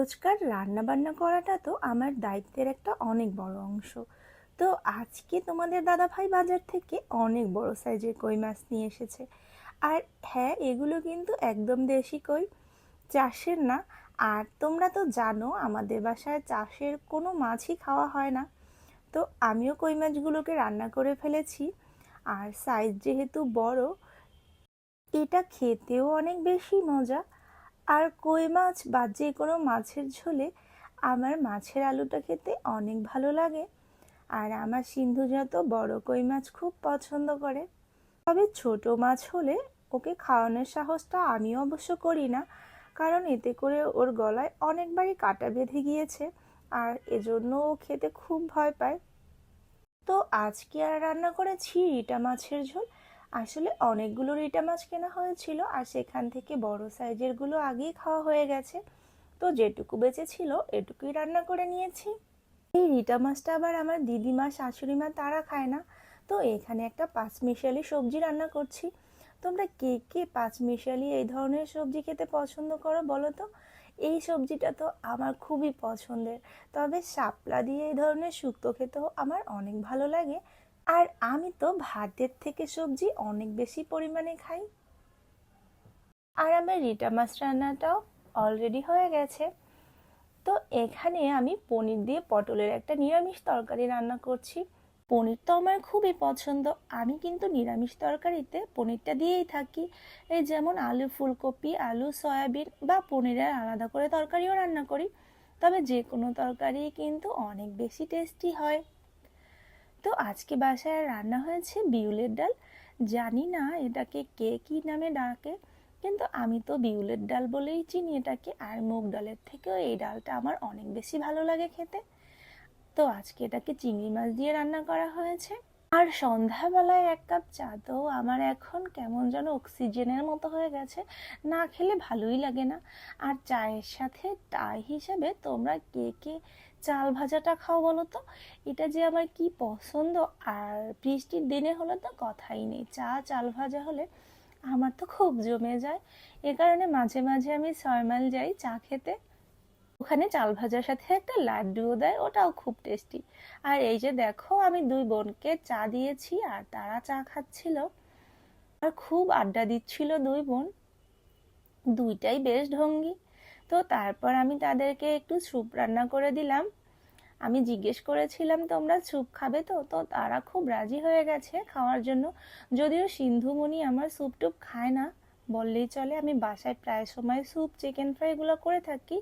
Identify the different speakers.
Speaker 1: রোজকার রান্না বান্না করাটা তো আমার দায়িত্বের একটা অনেক বড় অংশ। তো আজকে তোমাদের দাদাভাই বাজার থেকে অনেক বড় সাইজের কই মাছ নিয়ে এসেছে। আর হ্যাঁ, এগুলো কিন্তু একদম দেশি কই, চাষের না। আর তোমরা তো জানো আমাদের বাসায় চাষের কোনো মাছই খাওয়া হয় না। তো আমিও কই মাছগুলোকে রান্না করে ফেলেছি। আর সাইজ যেহেতু বড়, এটা খেতেও অনেক বেশি মজা। আর কই মাছ বা যে কোনো মাছের ঝোলে আমার মাছের আলুটা খেতে অনেক ভালো লাগে। আর আমার সিন্ধুজা তো বড় কই মাছ খুব পছন্দ করে। তবে ছোট মাছ হলে ওকে খাওয়ানোর সাহসটা আমিও অবশ্য করি না, কারণ এতে করে ওর গলায় অনেকবারই কাঁটা বেঁধে গিয়েছে, আর এজন্য ও খেতে খুব ভয় পায়। তো আজকে আর রান্না করেছি রিটা মাছের ঝোল। আসলে অনেকগুলো রিটা মাছ কেনা হয়েছিল, আর সেখান থেকে বড় সাইজের গুলো আগেই খাওয়া হয়ে গেছে। তো যেটুকু বেঁচে ছিল এটুকুই রান্না করে নিয়েছি। এই রিটা মাছটা আবার আমার দিদিমা শাশুড়ি মা তারা খায় না। তো এখানে একটা পাঁচমিশালি সবজি রান্না করছি। তোমরা কে কে পাঁচমিশালি এই ধরনের সবজি খেতে পছন্দ করো বলো তো? এই সবজিটা তো আমার খুবই পছন্দের। তবে শাপলা দিয়ে এই ধরনের শুক্তো খেতেও আমার অনেক ভালো লাগে। আর আমি তো ভাতের থেকে সবজি অনেক বেশি পরিমাণে খাই। আর আমার রিটা মাছ রান্নাটাও অলরেডি হয়ে গেছে। তো এখানে আমি পনির দিয়ে পটলের একটা নিরামিষ তরকারি রান্না করছি। পনির তো আমার খুবই পছন্দ। আমি কিন্তু নিরামিষ তরকারিতে পনিরটা দিয়েই থাকি। এই যেমন আলু ফুলকপি, আলু সয়াবিন বা পনিরের আলাদা করে তরকারিও রান্না করি। তবে যে কোনো তরকারি কিন্তু অনেক বেশি টেস্টি হয়। তো আজকে বাসায় রান্না হয়েছে বিউলির ডাল। জানি না এটাকে কে কী নামে ডাকে, কিন্তু আমি তো বিউলির ডাল বলেই চিনি এটাকে। আর মুগ ডালের থেকেও এই ডালটা আমার অনেক বেশি ভালো লাগে খেতে। তো আজকে এটাকে চিংড়ি মাছ দিয়ে রান্না করা হয়েছে। আর সন্ধ্যাবেলায় এক কাপ চা তো আমার এখন কেমন যেন অক্সিজেনের মতো হয়ে গেছে। না খেলে ভালোই লাগে না। আর চায়ের সাথে তাই হিসাবে তোমরা কে কে চাল ভাজাটা খাও বলো তো? এটা যে আমার কি পছন্দ। আর বৃষ্টির দিনে হলে তো কথাই নেই, চা চাল ভাজা হলে আমার তো খুব জমে যায়। এ কারণে মাঝে মাঝে আমি 6 মাইল যাই চা খেতে। ওখানে চাল ভাজার সাথে একটা লাড্ডুও দেয়, ওটাও খুব টেস্টি। আর এই যে দেখো, আমি দুই বোনকে চা দিয়েছি আর তারা চা খাচ্ছিল। আর খুব আড্ডা দিচ্ছিল দুই বোন, দুইটাই বেশ ঢঙ্গি। তো তারপর আমি তাদেরকে একটু স্যুপ রান্না করে দিলাম। আমি জিজ্ঞেস করেছিলাম তোমরা স্যুপ খাবে তো, তো তারা খুব রাজি হয়ে গেছে খাওয়ার জন্য। যদিও সিন্ধুমণি আমার স্যুপ টুপ খায় না বললেই চলে। আমি বাসায় প্রায় সময় স্যুপ চিকেন ফ্রাই এগুলো করে থাকি,